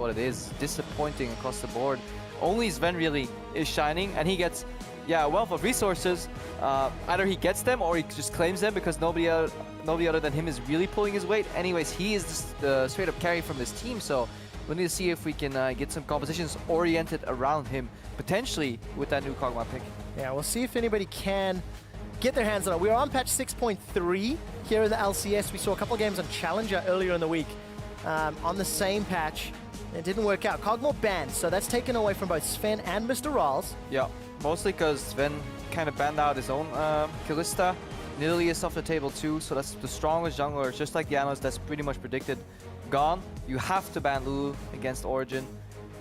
what it is. Disappointing across the board. Only Sven really is shining, and he gets, yeah, a wealth of resources. Either he gets them or he just claims them because nobody other than him is really pulling his weight. Anyways, he is the straight up carry from this team, so we need to see if we can get some compositions oriented around him, potentially with that new Kog'Maw pick. Yeah, we'll see if anybody can get their hands on it. We're on patch 6.3 here in the LCS. We saw a couple of games on Challenger earlier in the week on the same patch. It didn't work out. Kog'Maw banned, so that's taken away from both Sven and Mr. Rawls. Yeah, mostly because Sven kind of banned out his own Kalista. Nidalee is off the table too, so that's the strongest jungler, just like the analyst, that's pretty much predicted. Gone. You have to ban Lulu against Origen.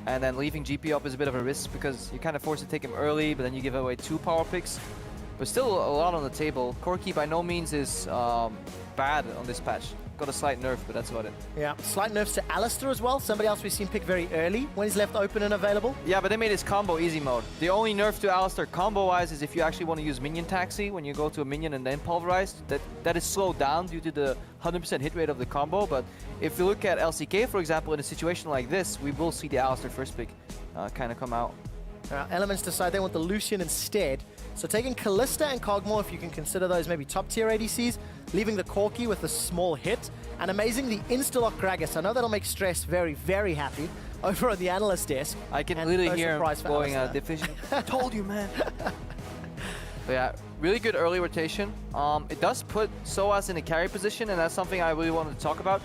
And then leaving GP up is a bit of a risk because you're kind of forced to take him early, but then you give away 2 power picks. But still a lot on the table. Corki by no means is bad on this patch. Got a slight nerf, but that's about it. Yeah, slight nerfs to Alistar as well. Somebody else we've seen pick very early when he's left open and available. Yeah, but they made his combo easy mode. The only nerf to Alistar combo-wise is if you actually want to use minion taxi when you go to a minion and then pulverize. That is slowed down due to the 100% hit rate of the combo. But if you look at LCK, for example, in a situation like this, we will see the Alistar first pick kind of come out. Elements decide they want the Lucian instead. So taking Kalista and Kog'Maw, if you can consider those maybe top tier ADCs, leaving the Corki with a small hit, and amazingly insta-lock Gragas. I know that'll make Stress very, very happy over on the analyst desk. I can literally hear him going division. Told you, man. But yeah, really good early rotation. It does put Soaz in a carry position, and that's something I really wanted to talk about.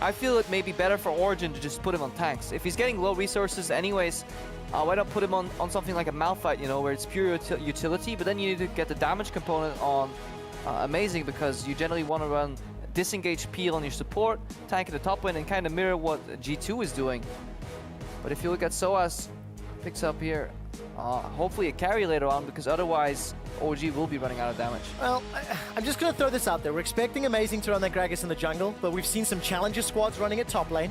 I feel it may be better for Origen to just put him on tanks. If he's getting low resources anyways, why not put him on something like a Malphite, you know, where it's pure utility, but then you need to get the damage component on Amazing, because you generally want to run disengage peel on your support, tank at the top lane, and kind of mirror what G2 is doing. But if you look at Soaz, picks up here, hopefully a carry later on, because otherwise OG will be running out of damage. Well, I'm just going to throw this out there. We're expecting Amazing to run their Gragas in the jungle, but we've seen some challenger squads running at top lane.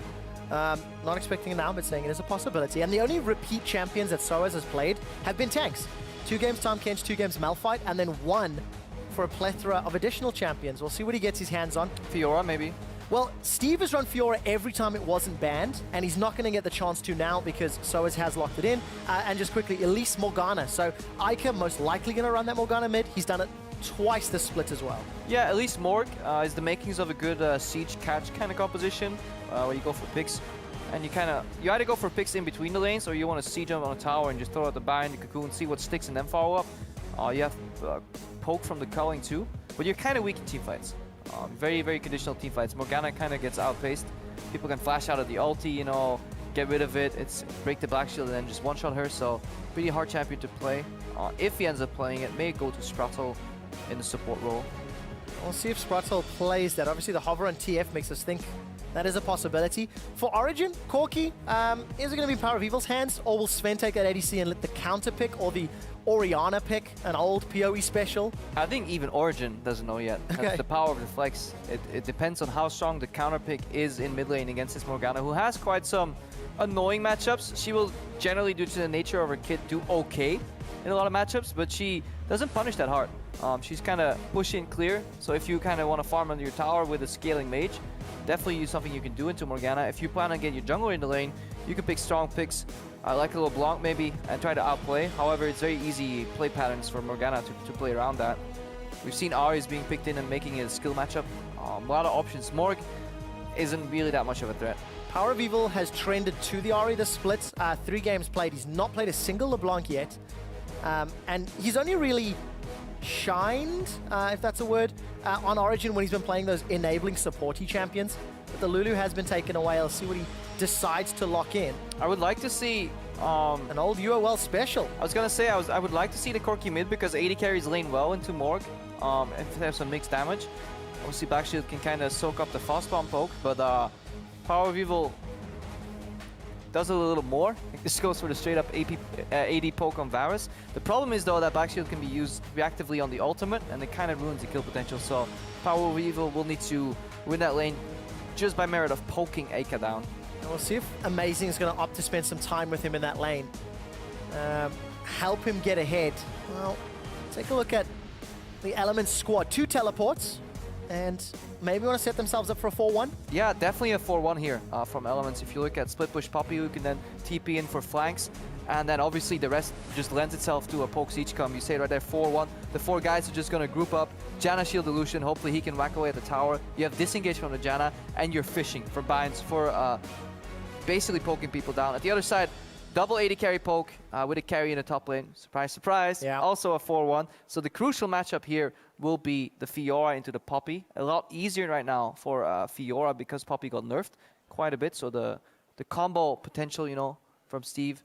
Not expecting it now, but saying it is a possibility. And the only repeat champions that Soaz has played have been tanks. 2 games Tahm Kench, 2 games Malphite, and then 1 for a plethora of additional champions. We'll see what he gets his hands on. Fiora, maybe? Well, Steve has run Fiora every time it wasn't banned, and he's not going to get the chance to now because Soaz has locked it in. And just quickly, Elise Morgana. So Ica most likely going to run that Morgana mid. He's done it twice this split as well. Yeah, at least Morg is the makings of a good siege catch kind of composition, where you go for picks. And you either go for picks in between the lanes, or you want to siege them on a tower and just throw out the bind, the cocoon, see what sticks, and then follow up. You have poke from the culling too, but you're kind of weak in teamfights. Very, very conditional teamfights. Morgana kind of gets outpaced. People can flash out of the ulti, you know, get rid of it. It's break the black shield and then just one-shot her, so pretty hard champion to play. If he ends up playing it, may go to Sprattle in the support role. We'll see if Sprattle plays that. Obviously the hover on TF makes us think that is a possibility. For Origen, Corki, is it going to be Power of Evil's hands, or will Sven take that ADC and let the counter pick, or the Orianna pick, an old PoE special? I think even Origen doesn't know yet. Okay. That's the power of the flex. It depends on how strong the counter pick is in mid lane against this Morgana, who has quite some annoying matchups. She will generally, due to the nature of her kit, do okay in a lot of matchups, but she doesn't punish that hard. She's kind of push in clear, so if you kind of want to farm under your tower with a scaling mage, definitely use something you can do into Morgana. If you plan on getting your jungler in the lane, you can pick strong picks, like a little Blanc maybe, and try to outplay. However, it's very easy play patterns for Morgana to play around that. We've seen Aries being picked in and making it a skill matchup. A lot of options. Morg isn't really that much of a threat. Power of Evil has trended to the Ahri this split. 3 games played. He's not played a single LeBlanc yet. And he's only really shined, if that's a word, on Origen when he's been playing those enabling supporty champions. But the Lulu has been taken away. I'll see what he decides to lock in. I would like to see an old UOL special. I was gonna say I would like to see the Corki mid, because AD carries lane well into Morg and have some mixed damage. Obviously Black Shield can kind of soak up the fast bomb poke, but Power of Evil does it a little more. This goes for the straight up AD poke on Varus. The problem is though that Black Shield can be used reactively on the ultimate, and it kind of ruins the kill potential. So Power of Evil will need to win that lane just by merit of poking Aka down. And we'll see if Amazing is going to opt to spend some time with him in that lane. Help him get ahead. Well, take a look at the Elements squad. 2 teleports, and maybe want to set themselves up for a 4-1. Yeah, definitely a 4-1 here from Elements. If you look at split push Poppy, who can then TP in for flanks. And then obviously the rest just lends itself to a poke siege come. You say right there, 4-1. The 4 guys are just going to group up. Janna shield illusion. Hopefully he can whack away at the tower. You have disengage from the Janna, and you're fishing for binds for basically poking people down. At the other side, double 80 carry poke with a carry in the top lane. Surprise, surprise. Yeah. Also a 4-1. So the crucial matchup here will be the Fiora into the Poppy. A lot easier right now for Fiora because Poppy got nerfed quite a bit. So the combo potential, you know, from Steve.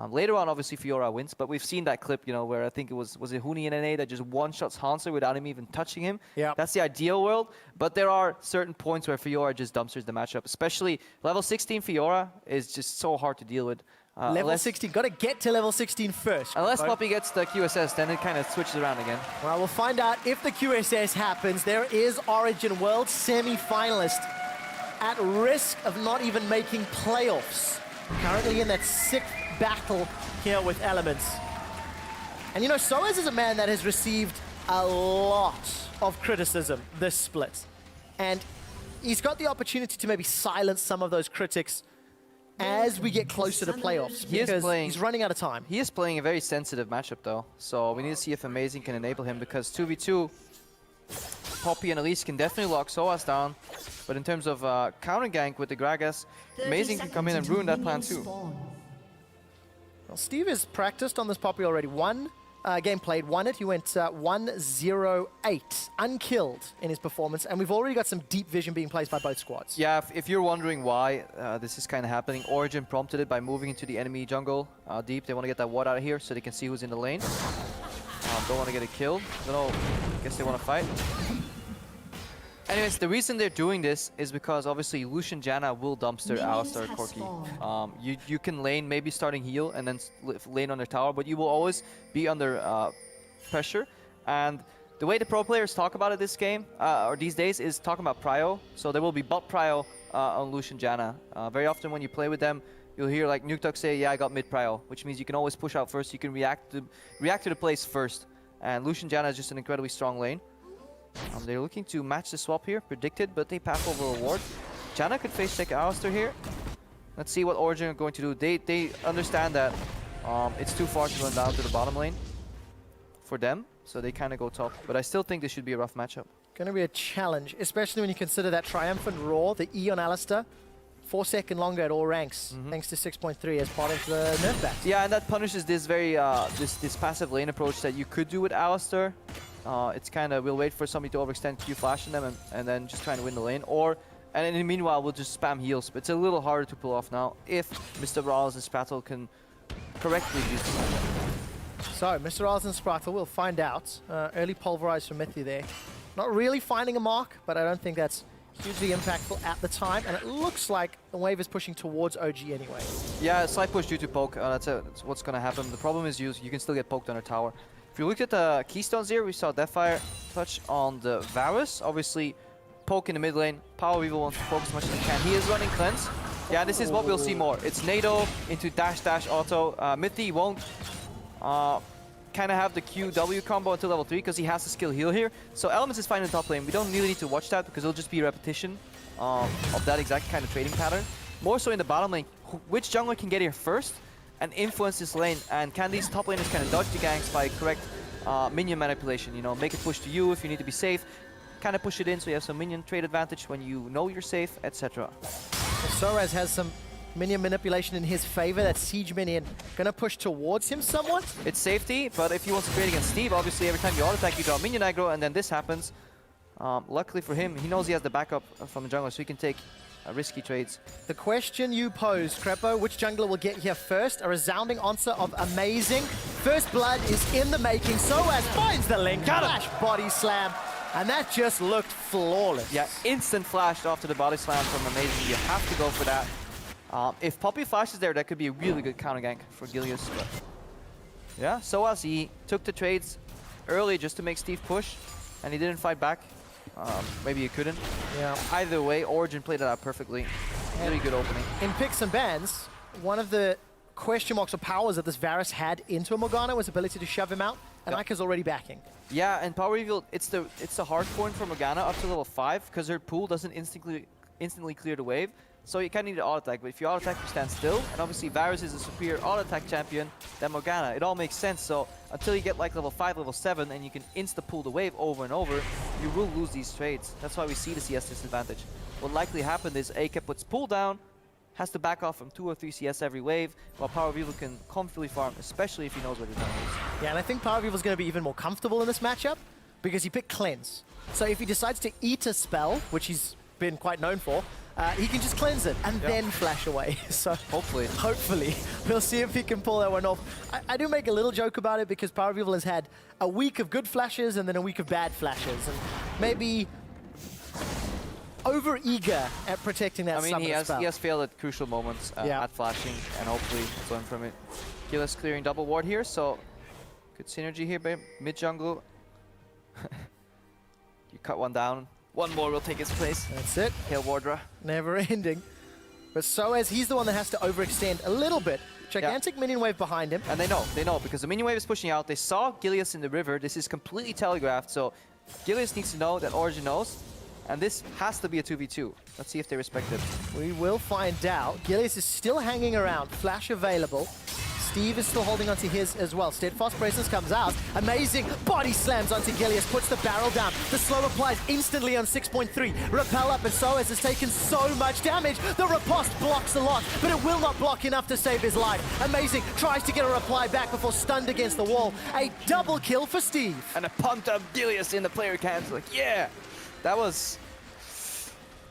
Later on, obviously, Fiora wins, but we've seen that clip, you know, where I think it was it Huni in NA that just one-shots Hanser without him even touching him. Yeah. That's the ideal world, but there are certain points where Fiora just dumpsters the matchup, especially level 16 Fiora is just so hard to deal with. Level 16, got to get to level 16 first. Unless Poppy gets the QSS, then it kind of switches around again. Well, we'll find out if the QSS happens. There is Origin World semi-finalist at risk of not even making playoffs. Currently in that 6th battle here with Elements. And you know, Soaz is a man that has received a lot of criticism this split. And he's got the opportunity to maybe silence some of those critics as we get closer to playoffs, because he's running out of time. He is playing a very sensitive matchup though, so we need to see if Amazing can enable him, because 2v2, Poppy and Elise can definitely lock Soaz down, but in terms of counter gank with the Gragas, Amazing can come in and ruin that plan too. Well, Steve has practiced on this Poppy already. One game played, won it. He went 1-0-8, unkilled in his performance, and we've already got some deep vision being placed by both squads. Yeah, if you're wondering why this is kind of happening, Origen prompted it by moving into the enemy jungle deep. They want to get that ward out of here so they can see who's in the lane. Don't want to get it killed. Don't know, I guess they want to fight. Anyways, the reason they're doing this is because obviously Lucian Janna will dumpster Alistar Corki. You can lane, maybe starting heal and then lane on their tower, but you will always be under pressure. And the way the pro players talk about it this game, or these days, is talking about prio. So there will be bot prio on Lucian Janna. Very often when you play with them, you'll hear like Nukeduck say, yeah, I got mid prio, which means you can always push out first. You can react to the plays first. And Lucian Janna is just an incredibly strong lane. They're looking to match the swap here, predicted, but they path over a ward. Janna could face check Alistar here. Let's see what Origen are going to do. They understand that it's too far to run down to the bottom lane for them, so they kind of go top. But I still think this should be a rough matchup. Going to be a challenge, especially when you consider that triumphant roar, the E on Alistar, 4 seconds longer at all ranks, thanks to 6.3 as part of the nerf batch. Yeah, and that punishes this very this passive lane approach that you could do with Alistar. It's kind of, we'll wait for somebody to overextend Q flash in them and then just trying to win the lane. And in the meanwhile, we'll just spam heals. But it's a little harder to pull off now if Mr. Rawls and Sprattle can correctly use the lane. So, Mr. Rawls and Sprattle, we'll find out. Early pulverize from Mithy there. Not really finding a mark, but I don't think that's hugely impactful at the time. And it looks like the wave is pushing towards OG anyway. Yeah, slight push due to poke. That's what's going to happen. The problem is you can still get poked on a tower. If you looked at the keystones here, we saw Deathfire touch on the Varus. Obviously, poke in the mid lane. Power Weevil wants to poke as much as he can. He is running Cleanse. Yeah, this is what we'll see more. It's Nado into dash auto. Mithy won't kind of have the QW combo until level 3 because he has the skill heal here. So Elements is fine in the top lane. We don't really need to watch that because it'll just be a repetition of that exact kind of trading pattern. More so in the bottom lane, which jungler can get here first and influence this lane, and can these top laners kind of dodge the ganks by correct minion manipulation, you know, make it push to you if you need to be safe, kind of push it in so you have some minion trade advantage when you know you're safe, etc. Soaz has some minion manipulation in his favor. That siege minion gonna push towards him somewhat. It's safety, but if he wants to trade against Steve, obviously every time you auto attack you draw minion aggro, and then this happens. Luckily for him, he knows he has the backup from the jungler, so he can take risky trades. The question you pose, Crepo, which jungler will get here first? A resounding answer of Amazing. First blood is in the making. Soaz finds the link. Flash body slam. And that just looked flawless. Yeah, instant flash after the body slam from Amazing. You have to go for that. If Poppy flashes there, that could be a really good counter gank for Gilius. But yeah, Soaz, he took the trades early just to make Steve push, and he didn't fight back. Maybe he couldn't. Yeah. Either way, Origen played it out perfectly. Really good opening. In picks and bans, one of the question marks or powers that this Varus had into a Morgana was ability to shove him out. And Ika's already backing. Yeah, and Power Evil, it's the hard point for Morgana up to level 5 because her pool doesn't instantly clear the wave. So you kind of need to auto attack, but if you auto attack, you stand still. And obviously Varus is a superior auto attack champion than Morgana. It all makes sense. So until you get like level 5, level 7, and you can insta pull the wave over and over, you will lose these trades. That's why we see the CS disadvantage. What likely happened is AK puts pull down, has to back off from 2 or 3 CS every wave, while Power Evil can comfortably farm, especially if he knows what his name is. Yeah, and I think Power Evil is going to be even more comfortable in this matchup because he picked Cleanse. So if he decides to eat a spell, which he's been quite known for, he can just cleanse it and then flash away. So hopefully, we'll see if he can pull that one off. I do make a little joke about it because Power Evil has had a week of good flashes and then a week of bad flashes, and maybe over-eager at protecting that spell. He has failed at crucial moments at flashing, and hopefully learn from it. Gillis clearing double ward here, so good synergy here by mid-jungle. You cut one down. One more will take his place. That's it. Hail Wardra. Never ending. But Soaz, he's the one that has to overextend a little bit. Gigantic minion wave behind him. And they know, because the minion wave is pushing out. They saw Gilius in the river. This is completely telegraphed, so Gilius needs to know that Origen knows. And this has to be a 2v2. Let's see if they respect it. We will find out. Gilius is still hanging around. Flash available. Steve is still holding onto his as well. Steadfast Presence comes out. Amazing body slams onto Gilius. Puts the barrel down. The slow applies instantly on 6.3. Repel up, and Soaz has taken so much damage. The riposte blocks a lot, but it will not block enough to save his life. Amazing. Tries to get a reply back before stunned against the wall. A double kill for Steve. And a pumped up Gilius in the player cams. Like, yeah. That was...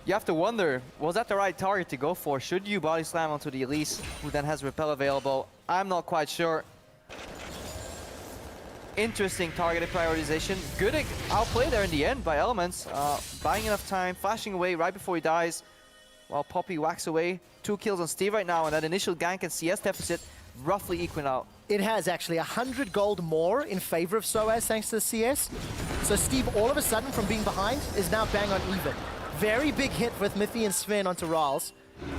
You have to wonder, was that the right target to go for? Should you body slam onto the Elise, who then has repel available? I'm not quite sure. Interesting targeted prioritization. Good outplay there in the end by Elements. Buying enough time, flashing away right before he dies, while Poppy whacks away. 2 kills on Steve right now, and that initial gank and CS deficit roughly equal out. It has actually 100 gold more in favor of Soaz thanks to the CS. So Steve, all of a sudden, from being behind, is now bang on even. Very big hit with Mithy and Sven onto Rals,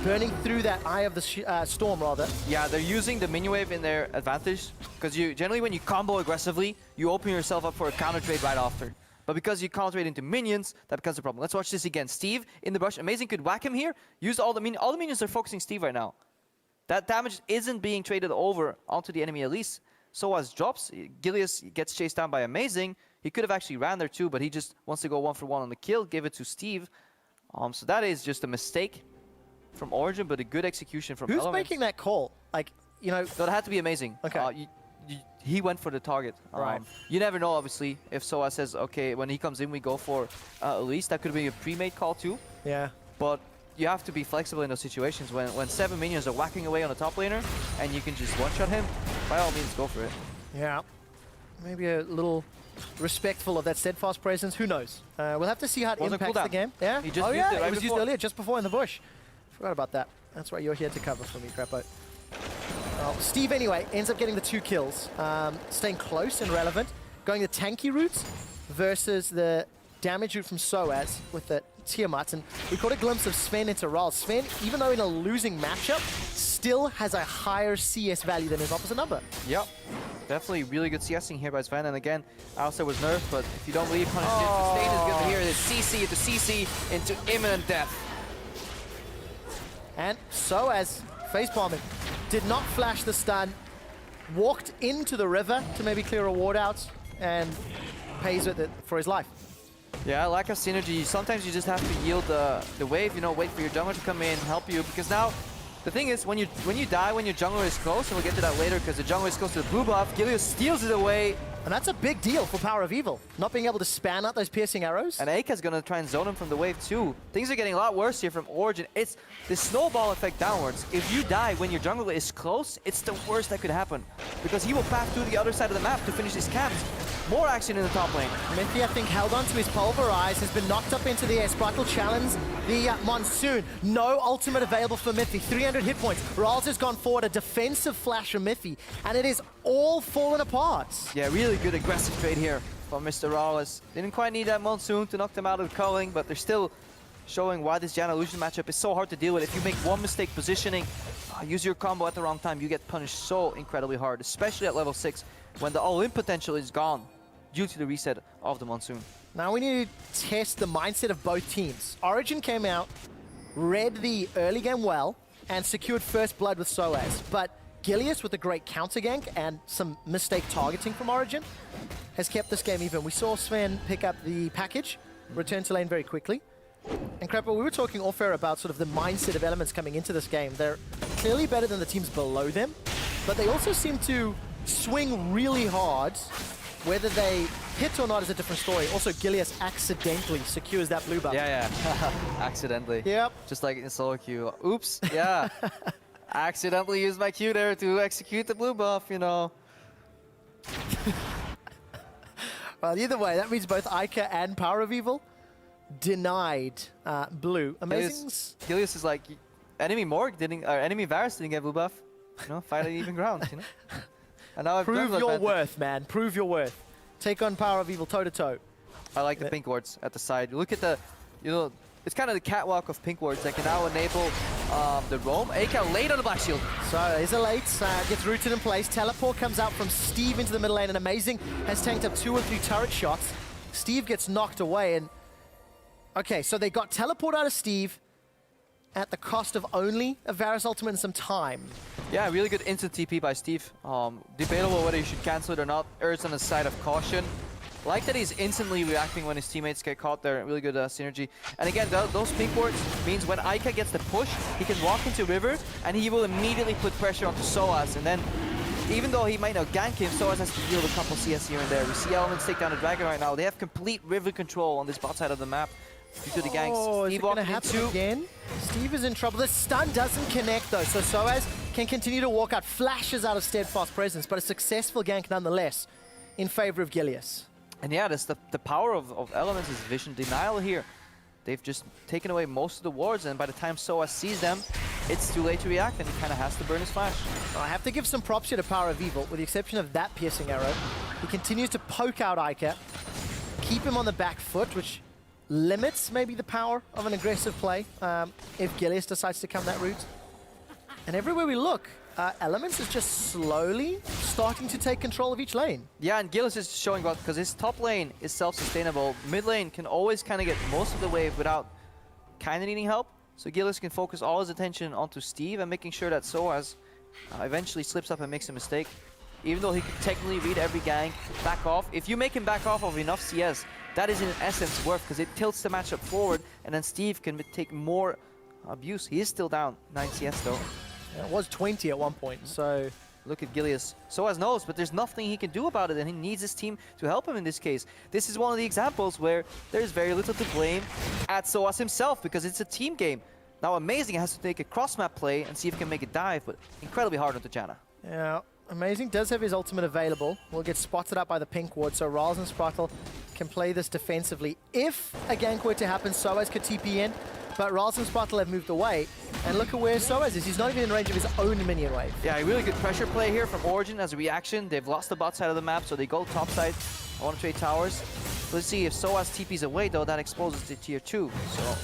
burning through that Eye of the Storm, rather. Yeah, they're using the minion wave in their advantage, because generally when you combo aggressively, you open yourself up for a counter trade right after. But because you counter trade into minions, that becomes a problem. Let's watch this again. Steve in the brush, Amazing could whack him here. Use all the minions are focusing Steve right now. That damage isn't being traded over onto the enemy Elise. Soaz drops, Gilius gets chased down by Amazing. He could have actually ran there too, but he just wants to go 1-for-1 on the kill, give it to Steve. So that is just a mistake from Origen, but a good execution from Elements. Who's making that call? Like, you know... That had to be Amazing. Okay. He went for the target. Right. You never know, obviously, if Soaz says, okay, when he comes in, we go for Elise. That could be a pre-made call too. Yeah. But you have to be flexible in those situations. When 7 minions are whacking away on the top laner, and you can just one-shot him, by all means, go for it. Yeah. Maybe a little... respectful of that Steadfast Presence, who knows? We'll have to see how it impacts the game. Yeah? He just used it, right? It was used earlier, just before in the bush. Forgot about that. That's right, you're here to cover for me, Crapo. Well, Steve, anyway, ends up getting the 2 kills. Staying close and relevant. Going the tanky route versus the damage route from Soaz with the Tiamat. And we caught a glimpse of Sven into Rals. Sven, even though in a losing matchup, still has a higher CS value than his opposite number. Yep. Definitely really good CSing here by Sven, and again, Alistair was nerfed, but if you don't believe Punish sustain is good here. It is CC into CC into imminent death. And Soaz, face-bombing, did not flash the stun, walked into the river to maybe clear a ward out, and pays with it for his life. Yeah, lack of synergy. Sometimes you just have to yield the wave, you know, wait for your jungler to come in, help you, because now the thing is, when you die when your jungler is close, and we'll get to that later because the jungler is close to the blue buff, Gilius steals it away. And that's a big deal for Power of Evil, not being able to span out those piercing arrows. And Aka's going to try and zone him from the wave too. Things are getting a lot worse here from Origen. It's the snowball effect downwards. If you die when your jungler is close, it's the worst that could happen. Because he will path through the other side of the map to finish his camps. More action in the top lane. Mithy, I think, held on to his Pulverize, has been knocked up into the air. Spritel challenge the Monsoon. No ultimate available for Mithy. 300 hit points. Rals has gone forward, a defensive flash from Mithy, and it is all fallen apart. Yeah, really good aggressive trade here from Mr. Rawless. Didn't quite need that Monsoon to knock them out of the culling, but they're still showing why this Janna Illusion matchup is so hard to deal with. If you make one mistake positioning, use your combo at the wrong time, you get punished so incredibly hard, especially at level 6, when the all-in potential is gone due to the reset of the Monsoon. Now we need to test the mindset of both teams. Origen came out, read the early game well, and secured first blood with Soaz. But Gilius, with a great counter gank and some mistake targeting from Origen, has kept this game even. We saw Sven pick up the package, return to lane very quickly. And Crapper, we were talking off air about sort of the mindset of Elements coming into this game. They're clearly better than the teams below them, but they also seem to swing really hard. Whether they hit or not is a different story. Also, Gilius accidentally secures that blue buff. Yeah. Accidentally. Yep. Just like in solo queue. Oops, yeah. Accidentally used my Q there to execute the blue buff, you know. Well, either way, that means both Ica and Power of Evil denied blue. Amazing. Gilius is like, enemy Morg didn't, or enemy Varus didn't get blue buff. You know, fight at even ground, you know. And now I've Prove your worth, man. Prove your worth. Take on Power of Evil toe to toe. I like the pink wards at the side. Look at the, you know, it's kind of the catwalk of pink wards that can now enable the roam. Aka late on the Black Shield. So is a late, gets rooted in place. Teleport comes out from Steve into the middle lane, and Amazing has tanked up 2 or 3 turret shots. Steve gets knocked away, and okay, so they got teleport out of Steve at the cost of only a Varus ultimate and some time. Yeah, really good instant TP by Steve. Debatable whether you should cancel it or not. Errs on the side of caution. Like that he's instantly reacting when his teammates get caught there. Really good synergy. And again, those pink wards means when Ica gets the push, he can walk into River and he will immediately put pressure onto Soaz. And then, even though he might not gank him, Soaz has to deal with a couple CS here and there. We see Elements take down the Dragon right now. They have complete River control on this bot side of the map due to the ganks. Oh, is it going to happen again? Steve is in trouble. The stun doesn't connect though, so Soaz can continue to walk out, flashes out of Steadfast Presence, but a successful gank nonetheless in favor of Gilius. And yeah, that's the power of Elements is vision denial here. They've just taken away most of the wards, and by the time Soaz sees them, it's too late to react, and he kind of has to burn his flash. I have to give some props here to Power of Evil, with the exception of that piercing arrow. He continues to poke out Ica, keep him on the back foot, which limits maybe the power of an aggressive play if Gilius decides to come that route. And everywhere we look, Elements is just slowly starting to take control of each lane. Yeah, and Gilius is showing what, because his top lane is self-sustainable. Mid lane can always kind of get most of the wave without kind of needing help. So Gilius can focus all his attention onto Steve and making sure that Soaz eventually slips up and makes a mistake. Even though he could technically read every gank, back off. If you make him back off of enough CS, that is in essence worth, because it tilts the matchup forward, and then Steve can take more abuse. He is still down 9 CS though. Yeah, it was 20 at one point, so... Look at Gilius. Soaz knows, but there's nothing he can do about it, and he needs his team to help him in this case. This is one of the examples where there's very little to blame at Soaz himself, because it's a team game. Now Amazing has to take a cross-map play and see if he can make a dive, but incredibly hard onto Janna. Yeah, Amazing does have his ultimate available. Will get spotted up by the pink ward, so Raz and Sprattle can play this defensively. If a gank were to happen, Soaz could TP in, but Raz and Sprattle have moved away. And look at where Soaz is. He's not even in range of his own minion wave. Yeah, a really good pressure play here from Origen as a reaction. They've lost the bot side of the map, so they go top side. I want to trade towers. Let's see if Soaz TP's away, though. That exposes the tier 2. So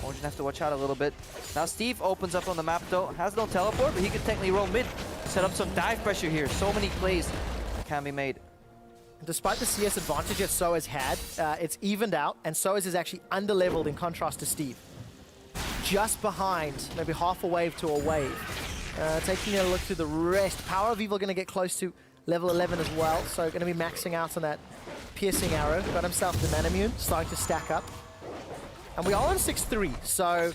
Origen have to watch out a little bit. Now Steve opens up on the map, though. Has no teleport, but he can technically roam mid. Set up some dive pressure here. So many plays can be made. Despite the CS advantage that Soaz had, it's evened out, and Soaz is actually under-leveled in contrast to Steve. Just behind, maybe half a wave to a wave. Taking a look through the rest. Power of Evil going to get close to level 11 as well, so going to be maxing out on that piercing arrow. Got himself the Manamune, starting to stack up. And we are on 6-3, so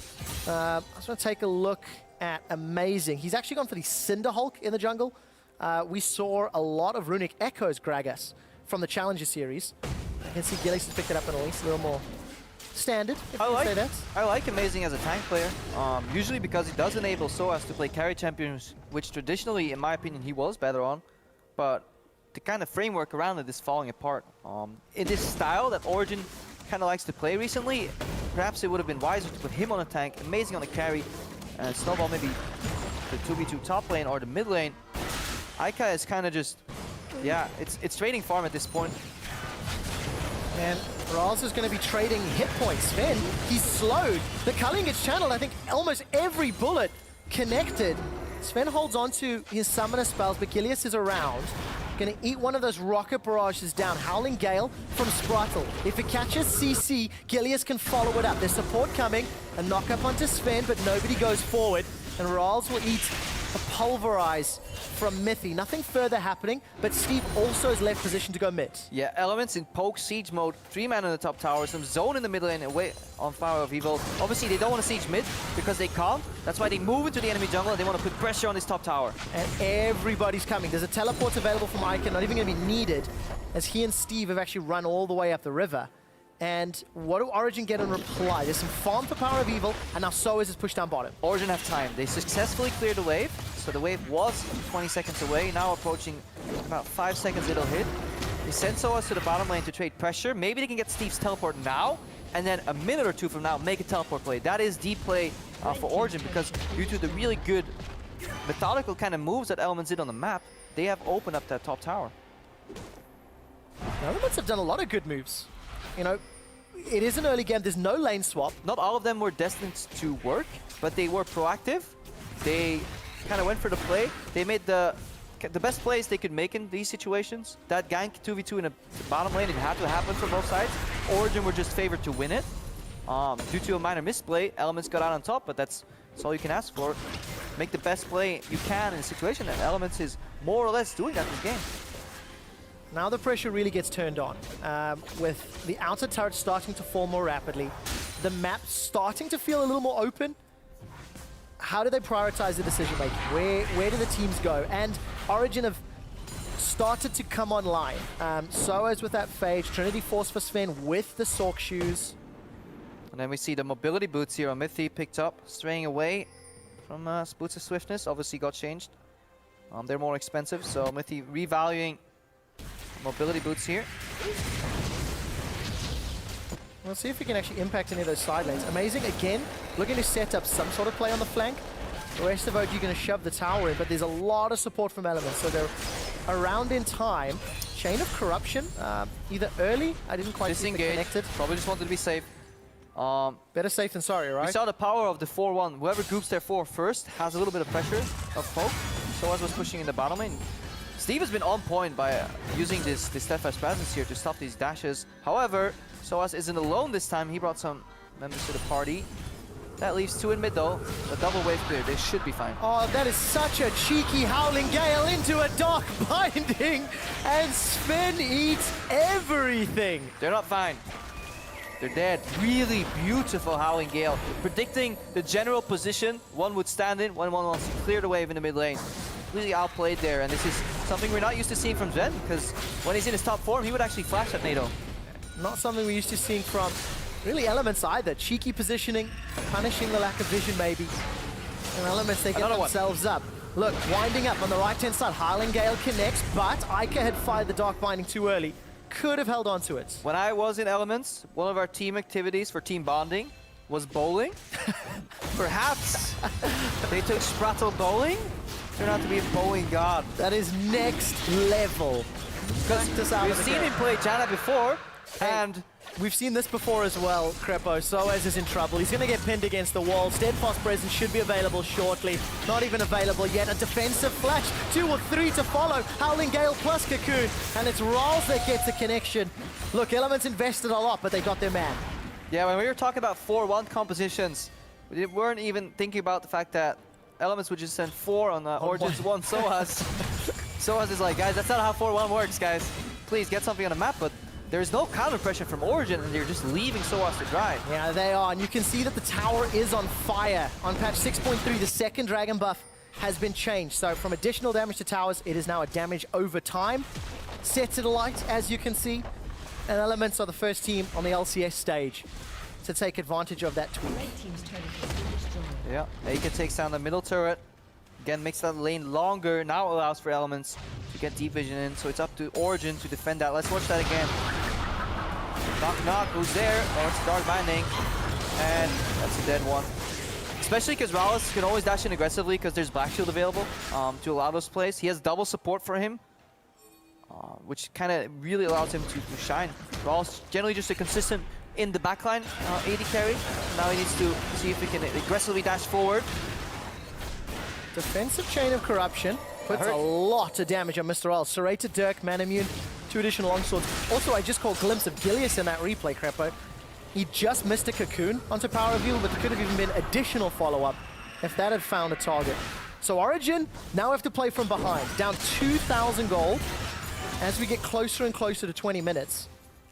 I just want to take a look at Amazing. He's actually gone for the Cinder Hulk in the jungle. We saw a lot of Runic Echoes Gragas from the Challenger series. You can see Gilius has picked it up in a little more standard, if you can say that. I like Amazing as a tank player, usually because he does enable Soaz to play carry champions, which traditionally, in my opinion, he was better on, but the kind of framework around it is falling apart. In this style that Origen kind of likes to play recently, perhaps it would have been wiser to put him on a tank, Amazing on a carry, and Snowball maybe the 2v2 top lane or the mid lane. Ica is kind of just, yeah, it's trading farm at this point. And Raz is going to be trading hit points. Sven, he's slowed. The culling gets channeled. I think almost every bullet connected. Sven holds on to his summoner spells, but Gilius is around. Gonna eat one of those rocket barrages down. Howling Gale from Sprattle. If it catches CC, Gilius can follow it up. There's support coming. A knock up onto Sven, but nobody goes forward. And Rals will eat a pulverize from Mithy. Nothing further happening, but Steve also is left position to go mid. Yeah, Elements in poke siege mode, 3-man on the top tower, some zone in the middle lane away on Power of Evil. Obviously, they don't want to siege mid because they can't. That's why they move into the enemy jungle and they want to put pressure on this top tower. And everybody's coming. There's a teleport available from Icon, not even going to be needed, as he and Steve have actually run all the way up the river. And what do Origen get in reply? There's some farm for Power of Evil, and now Soaz is pushed down bottom. Origen have time. They successfully cleared the wave. So the wave was 20 seconds away. Now approaching about 5 seconds it'll hit. They send Soaz to the bottom lane to trade pressure. Maybe they can get Steve's teleport now, and then a minute or two from now make a teleport play. That is deep play for Origen, because due to the really good methodical kind of moves that Elements did on the map, they have opened up that top tower. The Elements have done a lot of good moves. You know, it is an early game. There's no lane swap. Not all of them were destined to work, but they were proactive. They kind of went for the play. They made the best plays they could make in these situations. That gank 2v2 in the bottom lane, it had to happen from both sides. Origen were just favored to win it. Due to a minor misplay, Elements got out on top, but that's all you can ask for. Make the best play you can in a situation, and Elements is more or less doing that this game. Now the pressure really gets turned on, with the outer turret starting to fall more rapidly, the map starting to feel a little more open. How do they prioritize the decision making? Where do the teams go? And Origen have started to come online. Soaz with that Phage, Trinity Force for Sven with the Sork shoes. And then we see the mobility boots here on Mithy picked up, straying away from Boots of Swiftness. Obviously got changed. They're more expensive, so Mithy revaluing mobility boots here. We'll see if we can actually impact any of those side lanes. Amazing, again, looking to set up some sort of play on the flank. The rest of OG going to shove the tower in, but there's a lot of support from Elements, so they're around in time. Chain of Corruption, either early, I didn't quite see it connected. Probably just wanted to be safe. Better safe than sorry, right? We saw the power of the 4-1. Whoever groups their 4 first has a little bit of pressure of poke. Soaz was pushing in the bottom lane. Steve has been on point by using this steadfast presence here to stop these dashes. However, Soaz isn't alone this time. He brought some members to the party. That leaves 2 in mid though. A double wave clear. They should be fine. Oh, that is such a cheeky Howling Gale into a Dark Binding, and Sven eats everything. They're not fine. They're dead. Really beautiful Howling Gale. Predicting the general position one would stand in when one wants to clear the wave in the mid lane. Really outplayed there, and this is something we're not used to seeing from Sven, because when he's in his top form, he would actually flash at NATO. Not something we're used to seeing from really Elements either. Cheeky positioning, punishing the lack of vision maybe. And Elements, they get themselves up. Look, winding up on the right-hand side. Howling Gale connects, but Ica had fired the Dark Binding too early. Could have held on to it. When I was in Elements, one of our team activities for team bonding was bowling. Perhaps they took Sprattle bowling. Turned out to be a bowling god. That is next level. Because we've seen him play Janna before, and we've seen this before as well, Crepo. Soaz is in trouble. He's going to get pinned against the wall. Steadfast Presence should be available shortly. Not even available yet. A defensive flash. 2 or 3 to follow. Howling Gale plus Cocoon. And it's Rals that gets the connection. Look, Elements invested a lot, but they got their man. Yeah, when we were talking about 4-1 compositions, we weren't even thinking about the fact that Elements would just send 4 on Origen's 1 Soaz. Soaz is like, guys, that's not how 4-1 works, guys. Please get something on the map, but there's no counter pressure from Origen, and they're just leaving Soaz to dry. Yeah, they are, and you can see that the tower is on fire. On patch 6.3, the second dragon buff has been changed. So from additional damage to towers, it is now a damage over time. Set to the light, as you can see, and Elements are the first team on the LCS stage to take advantage of that tweak. Yeah, Aka takes down the middle turret. Again, makes that lane longer. Now allows for Elements to get deep vision in. So it's up to Origen to defend that. Let's watch that again. Knock, knock. Who's there? Oh, it's Dark Binding. And that's a dead one. Especially because Rallis can always dash in aggressively because there's Black Shield available to allow those plays. He has double support for him, which kind of really allows him to shine. Rallis generally just a consistent in the backline AD carry. Now he needs to see if he can aggressively dash forward. Defensive chain of corruption puts a lot of damage on Mr. L. Serrated Dirk, man immune, 2 additional longswords. Also, I just caught a glimpse of Gilius in that replay, Crepo. He just missed a cocoon onto power reveal, but there could have even been additional follow-up if that had found a target. So Origen now have to play from behind, down 2,000 gold as we get closer and closer to 20 minutes.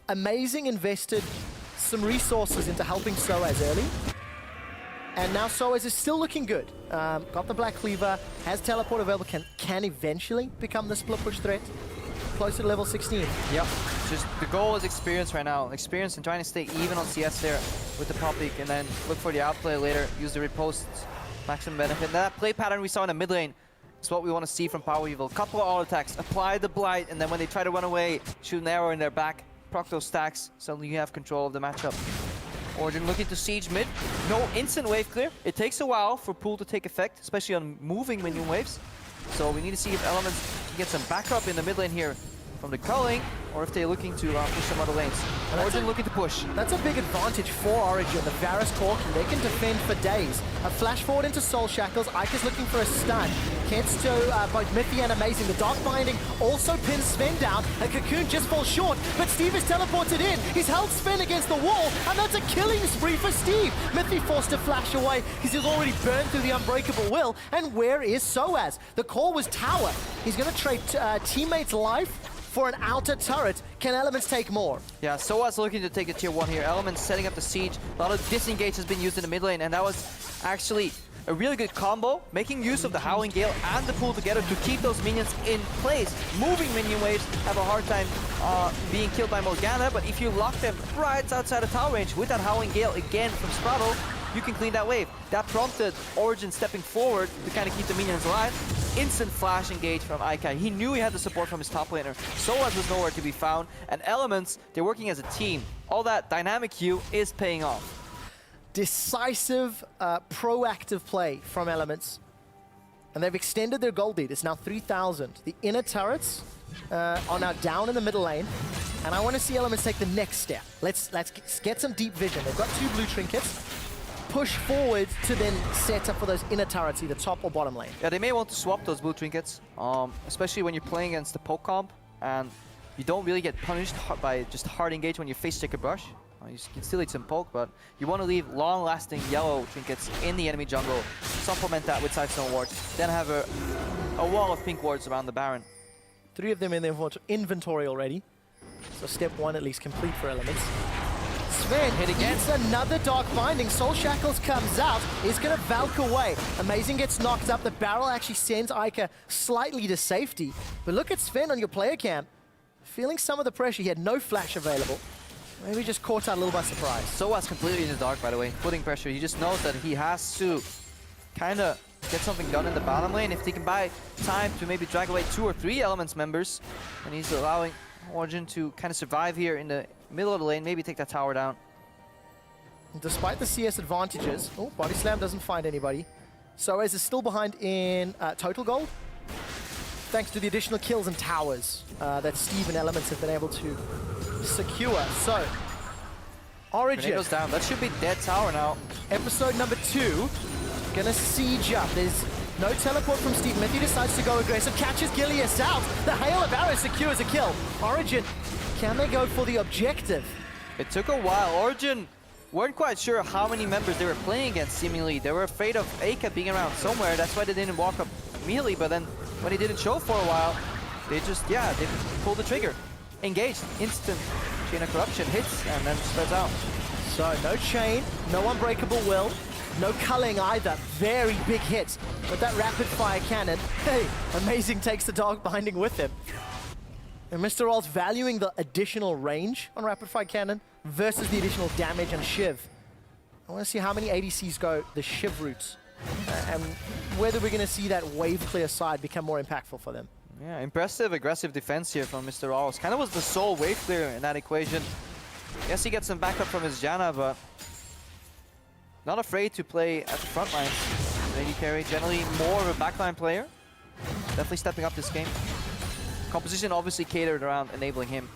Amazing invested some resources into helping Soaz early. And now Soaz is still looking good. Got the Black Cleaver, has teleport available, can eventually become the split push threat. Closer to level 16. Yep. Just the goal is experience right now. Experience and trying to stay even on CS there with the pop peak and then look for the outplay later. Use the riposte, maximum benefit. And that play pattern we saw in the mid lane is what we want to see from Power Evil. Couple of auto attacks, apply the blight, and then when they try to run away, shoot an arrow in their back, proc those stacks, suddenly you have control of the matchup. Origen looking to siege mid. No instant wave clear. It takes a while for pool to take effect, especially on moving minion waves. So we need to see if Elements can get some backup in the mid lane here from the culling, or if they're looking to push some other lanes. Origen looking to push. That's a big advantage for Origen. The Varus Corki, they can defend for days. A flash forward into Soul Shackles. Ike is looking for a stun. Gets to both Mithy and Amazing. The Dark Binding also pins Sven down. A Cocoon just falls short, but Steve is teleported in. He's held Sven against the wall, and that's a killing spree for Steve. Mithy forced to flash away because he's already burned through the Unbreakable Will. And where is Soaz? The call was tower. He's going to trade teammates' life for an outer turret. Can Elements take more? Yeah, Soaz looking to take a tier 1 here. Elements setting up the siege. A lot of disengage has been used in the mid lane, and that was actually a really good combo, making use of the Howling Gale and the pool together to keep those minions in place. Moving minion waves have a hard time being killed by Morgana, but if you lock them right outside of tower range with that Howling Gale again from Spraddle, you can clean that wave. That prompted Origen stepping forward to kind of keep the minions alive. Instant flash engage from Ikai. He knew he had the support from his top laner. Soaz was nowhere to be found. And Elements, they're working as a team. All that dynamic hue is paying off. Decisive, proactive play from Elements. And they've extended their gold lead. It's now 3,000. The inner turrets are now down in the middle lane. And I want to see Elements take the next step. Let's get some deep vision. They've got 2 blue trinkets. Push forward to then set up for those inner turrets, either top or bottom lane. Yeah, they may want to swap those blue trinkets, especially when you're playing against the poke comp, and you don't really get punished by just hard engage when you face check a brush. You can still eat some poke, but you want to leave long-lasting yellow trinkets in the enemy jungle, supplement that with Sidestone wards, then have a wall of pink wards around the Baron. 3 of them in the inventory already, so step 1 at least complete for Elements. Sven hit again. It's another Dark Binding. Soul Shackles comes out. He's going to Valk away. Amazing gets knocked up. The barrel actually sends Ica slightly to safety. But look at Sven on your player cam. Feeling some of the pressure. He had no flash available. Maybe just caught out a little by surprise. Soaz completely in the dark, by the way. Putting pressure. He just knows that he has to kind of get something done in the bottom lane. If he can buy time to maybe drag away 2 or 3 Elements members, and he's allowing Origen to kind of survive here in the middle of the lane, maybe take that tower down. Despite the CS advantages, Body Slam doesn't find anybody. Soaz is still behind in total gold, thanks to the additional kills and towers that Steve and Elements have been able to secure. So, Origen goes down. That should be dead tower now. Episode number 2, gonna siege up. There's no teleport from Steve. Mithy decides to go aggressive, catches Gilius out. The Hail of Arrows secures a kill. Origen, can they go for the objective? It took a while. Origen weren't quite sure how many members they were playing against, seemingly. They were afraid of Aka being around somewhere. That's why they didn't walk up immediately. But then when he didn't show for a while, they just, they pulled the trigger. Engaged. Instant chain of corruption hits and then spreads out. So no chain, no Unbreakable Will, no culling either. Very big hits. But that rapid fire cannon, hey, Amazing takes the Dark Binding with him. And Mr. All's valuing the additional range on rapid fire cannon versus the additional damage and Shiv. I want to see how many ADCs go the Shiv routes and whether we're going to see that wave clear side become more impactful for them. Yeah, impressive aggressive defense here from Mr. Alls. Kind of was the sole wave clear in that equation. Yes, he gets some backup from his Janna, but not afraid to play at the front line. Lady carry, generally more of a backline player. Definitely stepping up this game. Composition obviously catered around enabling him.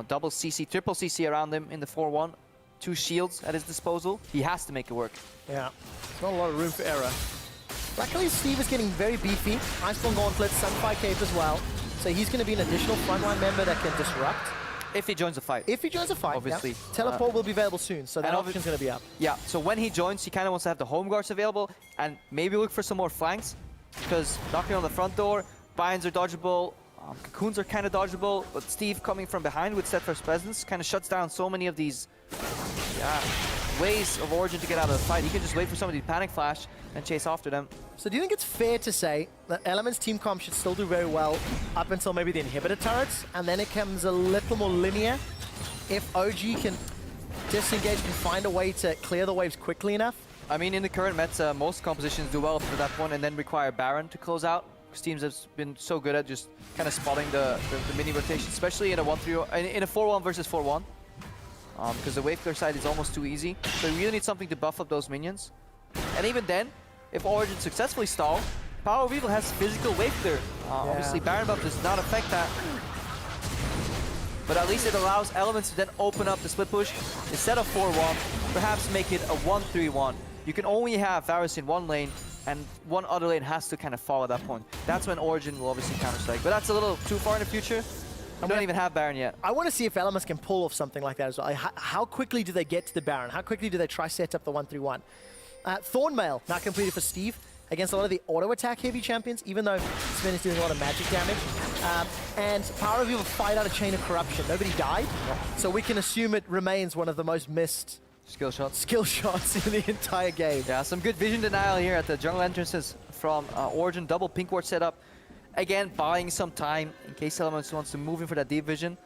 Double CC, triple CC around him in the 4-1. 2 shields at his disposal. He has to make it work. Yeah, not a lot of room for error. Luckily, Steve is getting very beefy. Iceborne Gauntlet, Sunfire Cape as well. So he's going to be an additional frontline member that can disrupt. If he joins the fight. If he joins the fight, obviously. Yeah. Teleport will be available soon, so that option's going to be up. Yeah, so when he joins, he kind of wants to have the home guards available and maybe look for some more flanks, because knocking on the front door, binds are dodgeable, cocoons are kind of dodgeable, but Steve coming from behind with Steadfast Presence kind of shuts down so many of these ways of Origen to get out of the fight. He can just wait for somebody to panic flash and chase after them. So do you think it's fair to say that Element's team comp should still do very well up until maybe the inhibitor turrets, and then it comes a little more linear if OG can disengage and find a way to clear the waves quickly enough? I mean, in the current meta, most compositions do well up to that point and then require Baron to close out, because teams have been so good at just kind of spotting the mini rotation, especially in a 1-3 in a 4-1 versus 4-1, because the wave clear side is almost too easy. So you really need something to buff up those minions. And even then, if Origen successfully stall, Power of Evil has physical wave clear. Obviously, Baron buff does not affect that. But at least it allows Elements to then open up the split push. Instead of 4-1, perhaps make it a 1-3-1. You can only have Varus in one lane, and one other lane has to kind of fall at that point. That's when Origen will obviously counter-strike. But that's a little too far in the future. We don't even have Baron yet. I want to see if Elements can pull off something like that as well. How quickly do they get to the Baron? How quickly do they try set up the 1-3-1? Thornmail now completed for Steve against a lot of the auto-attack heavy champions, even though Sven is doing a lot of magic damage. And Power of Evil fight out a chain of corruption. Nobody died, so we can assume it remains one of the most missed skill shots in the entire game. Yeah, some good vision denial here at the jungle entrances from Origen. Double pink ward setup. Again, buying some time in case Elements wants to move in for that deep vision.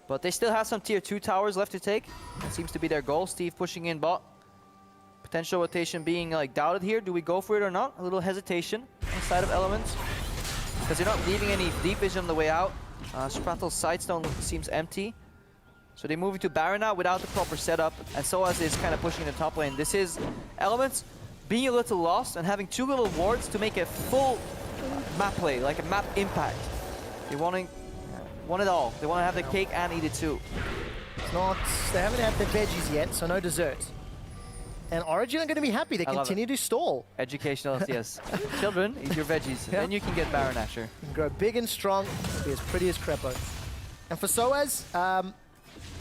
But they still have some tier 2 towers left to take. That seems to be their goal. Steve pushing in bot. Potential rotation being like doubted here. Do we go for it or not? A little hesitation on the side of Elements, because they're not leaving any deep vision on the way out. Sprattle's Sightstone seems empty. So they move into Baron now without the proper setup, and Soaz is kind of pushing the top lane. This is Elements being a little lost and having too little wards to make a full map play, like a map impact. They want it all. They want to have the cake and eat it too. They haven't had the veggies yet, so no dessert. And Origen are going to be happy. They continue to stall. Educational LCS. Children, eat your veggies. Then you can get Baron Asher. You can grow big and strong, be as pretty as Crepo. And for Soaz,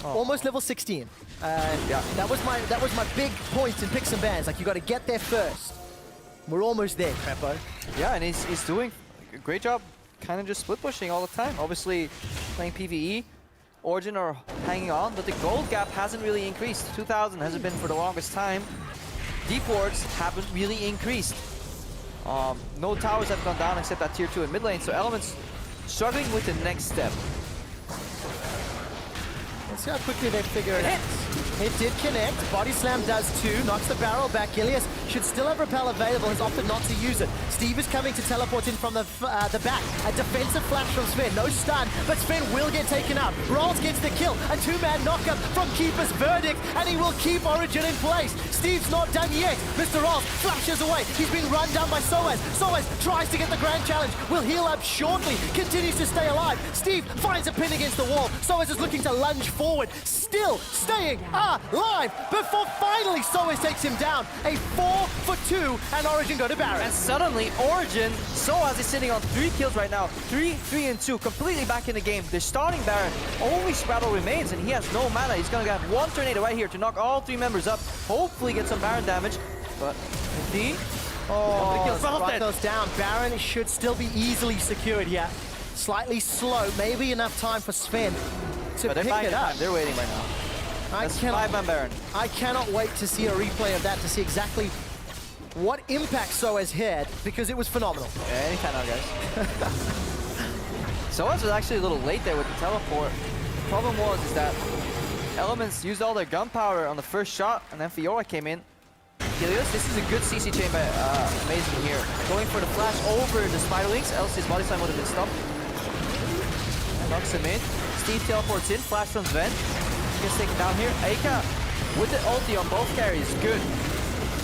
almost level 16. That was my big point in picks and bans. Like, you got to get there first. We're almost there, Crepo. Yeah, and he's doing a great job, kind of just split pushing all the time. Obviously, playing PvE. Origen are hanging on, but the gold gap hasn't really increased. 2,000 hasn't been for the longest time. Deep wards haven't really increased. No towers have gone down except that tier 2 in mid lane, so Elements struggling with the next step. Let's see how quickly they figure it out. It did connect. Body slam does too. Knocks the barrel back. Ilias should still have repel available. Has opted not to use it. Steve is coming to teleport in from the back. A defensive flash from Sven. No stun, but Sven will get taken out. Rolls gets the kill. A two-man knockup from Keeper's Verdict, and he will keep Origen in place. Steve's not done yet. Mr. Rolls flashes away. He's been run down by Soaz. Soaz tries to get the grand challenge. Will heal up shortly. Continues to stay alive. Steve finds a pin against the wall. Soaz is looking to lunge forward. Still staying alive before finally Soaz takes him down. A 4 for 2, and Origen go to Baron. And suddenly Origen, Soaz is sitting on 3 kills right now. 3, 3, and 2, completely back in the game. They're starting Baron. Only Sprattle remains, and he has no mana. He's gonna get one tornado right here to knock all 3 members up. Hopefully get some Baron damage, but indeed. Sprattle's down. Baron should still be easily secured here. Slightly slow, maybe enough time for Sven to pick it up. They're waiting right now. That's 5-man Baron. I cannot wait to see a replay of that to see exactly what impact Soaz had, because it was phenomenal. Yeah, anytime now, guys. Soaz was actually a little late there with the teleport. The problem was that Elements used all their gunpowder on the first shot, and then Fiora came in. Helios, this is a good CC chain by Amazing here. Going for the flash over the Spiderlings, else his body slam would have been stopped. And knocks him in. Steve teleports in, flash from Sven. Gets taken down here. Aika with the ulti on both carries. Good.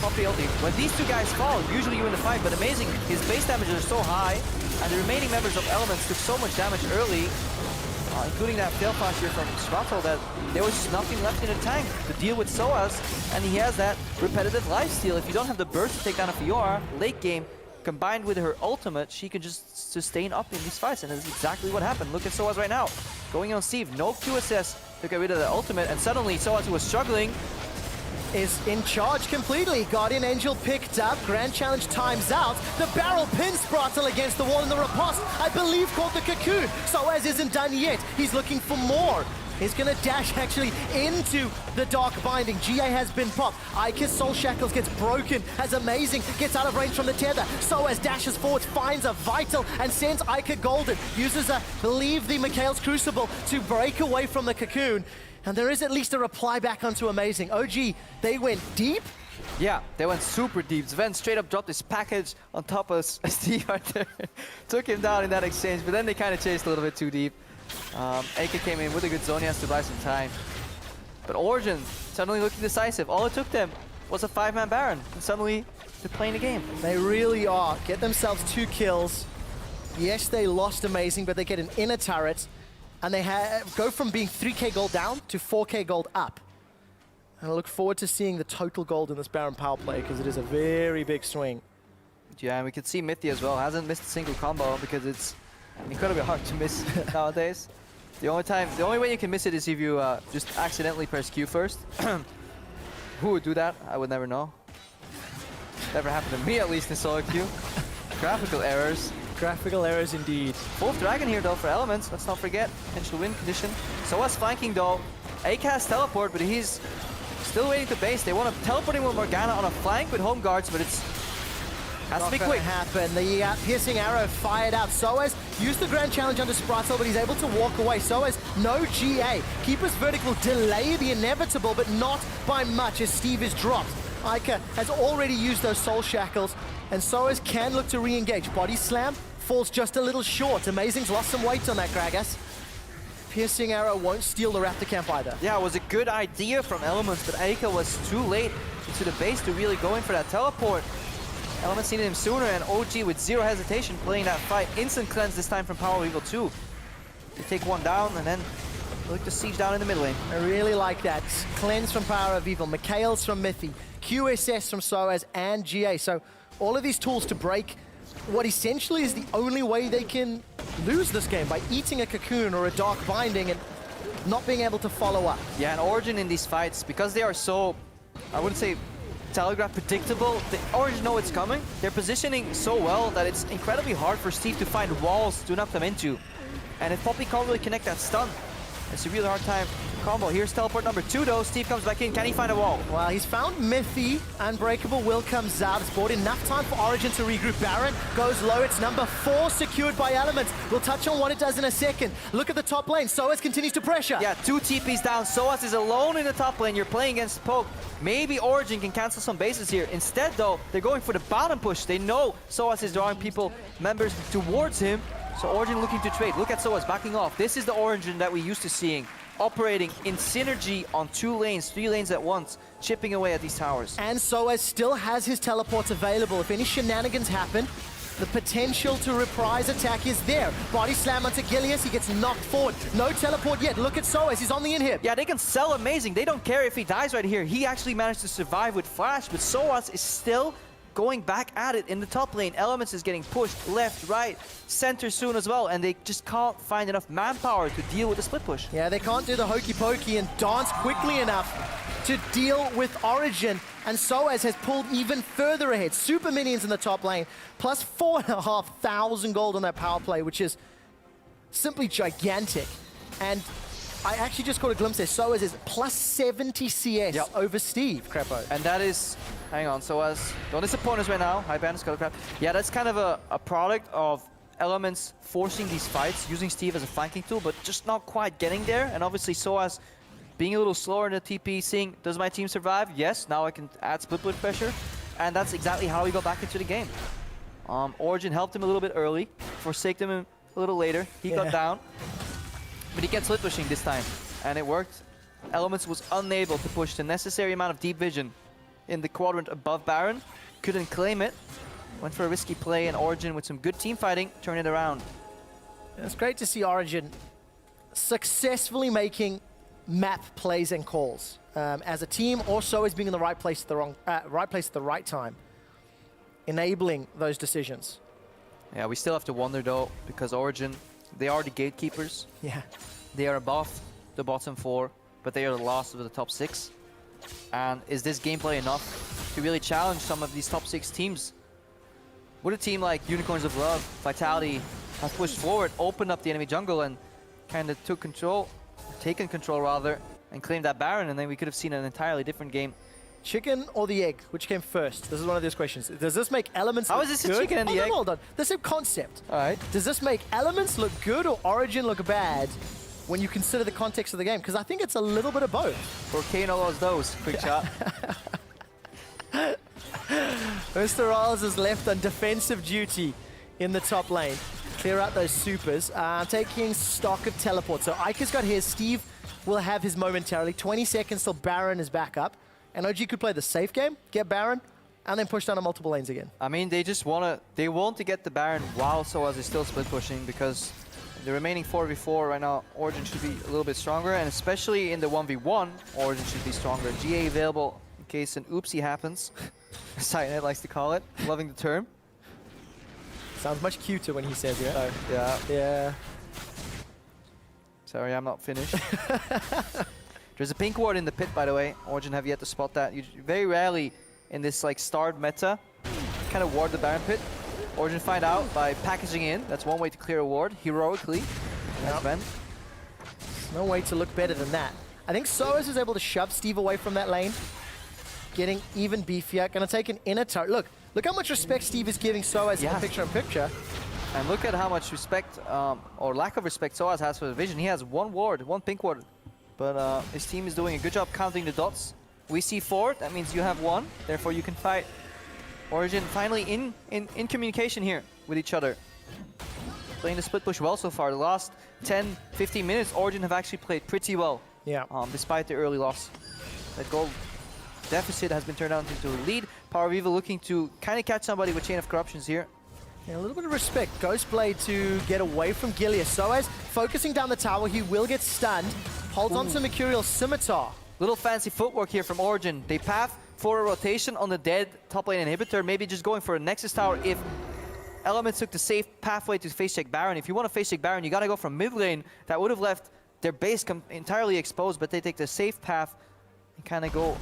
Pop the ulti. When these two guys fall, usually you win the fight, but Amazing, his base damage is so high, and the remaining members of Elements took so much damage early, including that fail flash here from Sprattle, that there was just nothing left in the tank to deal with Soaz, and he has that repetitive lifesteal. If you don't have the burst to take down a Fiora, late game, combined with her ultimate, she can just sustain up in these fights, and that's exactly what happened. Look at Soaz right now. Going on Steve, no QSS to get rid of the ultimate, and suddenly Soaz, who was struggling, is in charge completely. Guardian Angel picked up. Grand Challenge times out. The barrel pin Spratel against the wall in the riposte, I believe called the Cocoon. Soaz isn't done yet. He's looking for more. He's gonna dash actually into the Dark Binding. GA has been popped. Ika's Soul Shackles gets broken as Amazing gets out of range from the tether. Soaz dashes forward, finds a Vital and sends Ika golden. Uses believe the Mikhail's Crucible to break away from the Cocoon. And there is at least a reply back onto Amazing. OG, they went deep. Yeah, they went super deep. Sven straight up dropped his package on top of Steve right there. Took him down in that exchange, but then they kind of chased a little bit too deep. Aka came in with a good zone, he has to buy some time. But Origen suddenly looking decisive. All it took them was a 5-man Baron, and suddenly they're playing the game. They really are. Get themselves 2 kills. Yes, they lost Amazing, but they get an inner turret, and they go from being 3k gold down to 4k gold up. And I look forward to seeing the total gold in this Baron power play, because it is a very big swing. Yeah, and we can see Mithy as well. Hasn't missed a single combo because it's incredibly hard to miss nowadays. The only way you can miss it is if you just accidentally press Q first. Who would do that? I would never know. Never happened to me, at least in solo queue. Graphical errors. Graphical errors indeed. 4th dragon here though for Elements, let's not forget. Potential win condition. Soaz flanking though. AK has teleport, but he's still waiting to base. They want to teleport him with Morgana on a flank with home guards, but it's has to be quick. Happen. The piercing arrow fired out. Soaz used the Grand Challenge under Spratel, but he's able to walk away. Soaz, no GA. Keeper's Vertical delay the inevitable, but not by much as Steve is dropped. Ika has already used those Soul Shackles, and Soaz can look to re-engage. Body Slam falls just a little short. Amazing's lost some weight on that Gragas. Piercing arrow won't steal the Raptor camp either. Yeah, it was a good idea from Elements, but Ika was too late into the base to really go in for that teleport. Elements needed him sooner, and OG with zero hesitation playing that fight. Instant cleanse this time from Power Evil 2. They take one down and then look to siege down in the mid lane. I really like that. Cleanse from Power of Evil, Mikhail's from Mithy, QSS from Soaz and GA. So all of these tools to break what essentially is the only way they can lose this game, by eating a Cocoon or a Dark Binding and not being able to follow up. Yeah, and Origen in these fights, because they are so, I wouldn't say telegraph predictable, they already know it's coming. They're positioning so well that it's incredibly hard for Steve to find walls to knock them into. And if Poppy can't really connect that stun, it's a really hard time to combo. Here's teleport number 2 though. Steve comes back in. Can he find a wall? Well, he's found Mithy. Unbreakable Will comes out. It's bought enough time for Origen to regroup. Baron goes low. It's number 4 secured by Elements. We'll touch on what it does in a second. Look at the top lane. Soaz continues to pressure. Yeah, 2 TPs down. Soaz is alone in the top lane. You're playing against Poke. Maybe Origen can cancel some bases here. Instead though, they're going for the bottom push. They know Soaz is drawing members towards him. So Origen looking to trade. Look at Soaz backing off. This is the Origen that we used to seeing, operating in synergy on 2 lanes, 3 lanes at once, chipping away at these towers. And Soaz still has his teleports available. If any shenanigans happen, the potential to reprise attack is there. Body slam onto Gilius, he gets knocked forward. No teleport yet. Look at Soaz, he's on the inhib. Yeah, they can sell Amazing. They don't care if he dies right here. He actually managed to survive with Flash, but Soaz is still going back at it in the top lane. Elements is getting pushed left, right, center soon as well, and they just can't find enough manpower to deal with the split push. Yeah, they can't do the hokey pokey and dance quickly enough to deal with Origen, and Soaz has pulled even further ahead. Super minions in the top lane, plus 4,500 gold on that power play, which is simply gigantic. And I actually just caught a glimpse there. Soaz is plus 70 CS over Steve, Crepo. And that is, hang on, Soaz, don't disappoint us right now. High ban, Skullcrap. Yeah, that's kind of a product of Elements forcing these fights, using Steve as a flanking tool, but just not quite getting there. And obviously Soaz being a little slower in the TP, seeing, does my team survive? Yes, now I can add split push pressure. And that's exactly how he got back into the game. Origen helped him a little bit early, forsaked him a little later. He got down. But he kept split pushing this time, and it worked. Elements was unable to push the necessary amount of deep vision in the quadrant above Baron. Couldn't claim it. Went for a risky play, and Origen with some good team fighting turned it around. It's great to see Origen successfully making map plays and calls as a team, also as being in the right place at the right time. enabling those decisions. Yeah, we still have to wonder though, because Origen, they are the gatekeepers. Yeah. They are above the bottom 4, but they are the last of the top 6. And is this gameplay enough to really challenge some of these top 6 teams? Would a team like Unicorns of Love, Vitality, have pushed forward, opened up the enemy jungle, and kind of taken control rather, and claimed that Baron, and then we could have seen an entirely different game. Chicken or the egg? Which came first? This is one of those questions. Does this make Elements How look is this good? a chicken and the egg? Hold on. The same concept. All right. Does this make Elements look good or Origen look bad when you consider the context of the game? Because I think it's a little bit of both. For Kano lost those. Quick shot. Mr. Riles is left on defensive duty in the top lane. Clear out those supers. Taking stock of teleport. So Ika's got his. Steve will have his momentarily. 20 seconds till Baron is back up. And OG could play the safe game, get Baron, and then push down on multiple lanes again. I mean, they just want to get the Baron while Soaz is still split pushing, because the remaining 4v4 right now, Origen should be a little bit stronger, and especially in the 1v1, Origen should be stronger. GA available in case an oopsie happens. Sighted likes to call it, loving the term. Sounds much cuter when he says it. Yeah. Yeah. Sorry, I'm not finished. There's a pink ward in the pit, by the way. Origen have yet to spot that. You very rarely in this like starred meta kind of ward the Baron pit. Origen find out by packaging in. That's one way to clear a ward heroically. That's Ben. There's no way to look better than that. I think Soaz is able to shove Steve away from that lane, getting even beefier. Gonna take an inner turret. Look how much respect Steve is giving Soaz in the picture-in-picture. And look at how much respect or lack of respect Soaz has for the vision. He has one ward, one pink ward. But his team is doing a good job counting the dots. We see 4, that means you have 1, therefore you can fight. Origen finally in communication here with each other. Playing the split push well so far. The last 10, 15 minutes, Origen have actually played pretty well. Yeah. Despite the early loss. That goal deficit has been turned out into a lead. Power Viva looking to kind of catch somebody with Chain of Corruptions here. Yeah, a little bit of respect. Ghostblade to get away from Gilead. Soaz focusing down the tower. He will get stunned. Holds on to Mercurial Scimitar. Little fancy footwork here from Origen. They path for a rotation on the dead top lane inhibitor. Maybe just going for a Nexus Tower if Elements took the safe pathway to face check Baron. If you want to face check Baron, you got to go from mid lane. That would have left their base entirely exposed, but they take the safe path and kind of go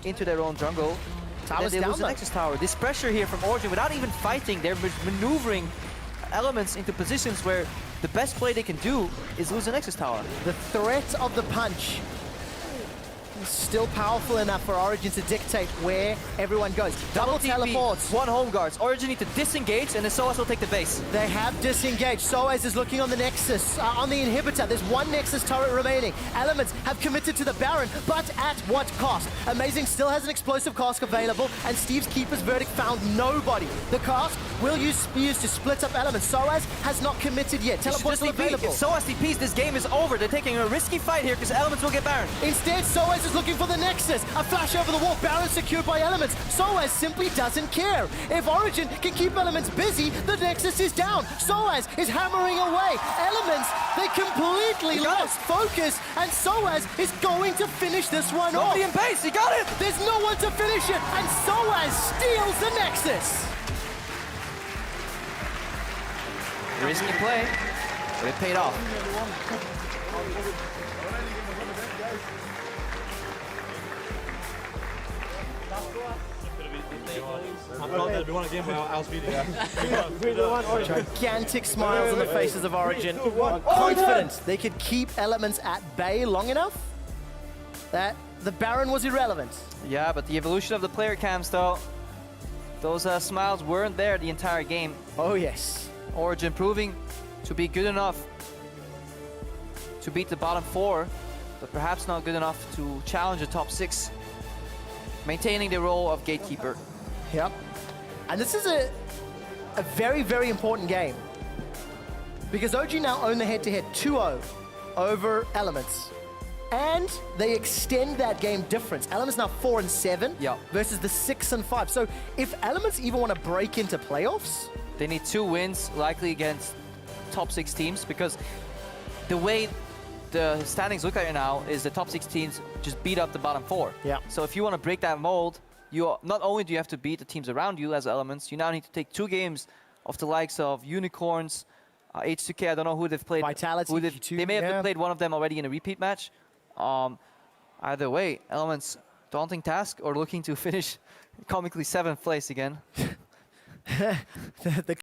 into their own jungle. Tower's they down lose the Nexus Tower. This pressure here from Origen without even fighting, they're maneuvering Elements into positions where the best play they can do is lose the Nexus Tower. The threat of the punch is still powerful enough for Origen to dictate where everyone goes. Double teleports. 1 home guards. Origen need to disengage, and then Soaz will take the base. They have disengaged. Soaz is looking on the Nexus, on the inhibitor. There's 1 Nexus turret remaining. Elements have committed to the Baron, but at what cost? Amazing still has an explosive cask available, and Steve's Keeper's Verdict found nobody. The cask will be used to split up Elements. Soaz has not committed yet. Teleport still available. If Soaz TPs, this game is over. They're taking a risky fight here because Elements will get Baron. Instead, Soaz is looking for the Nexus. A flash over the wall. Baron secured by Elements. Soaz simply doesn't care. If Origen can keep Elements busy, the Nexus is down. Soaz is hammering away. Elements, they completely lost focus, and Soaz is going to finish this one off. Nobody in base, he got it! There's no one to finish it, and Soaz steals the Nexus. Risky play, but it paid off. Gigantic smiles on the faces of Origen. Confident they could keep Elements at bay long enough that the Baron was irrelevant. Yeah, but the evolution of the player cams though, those smiles weren't there the entire game. Oh yes. Origen proving to be good enough to beat the bottom 4, but perhaps not good enough to challenge the top 6. Maintaining the role of gatekeeper. Yep. And this is a very, very important game. Because OG now own the head-to-head 2-0 over Elements. And they extend that game difference. Elements now 4-7 versus the 6-5. So if Elements even want to break into playoffs, they need 2 wins, likely against top 6 teams, because the way the standings look right now is the top 6 teams just beat up the bottom 4. Yeah. So if you want to break that mold, not only do you have to beat the teams around you as elements, you now need to take 2 games of the likes of Unicorns, H2K. I don't know who they've played. Vitality, They may have played one of them already in a repeat match. Either way, Elements, daunting task or looking to finish comically 7th place again. The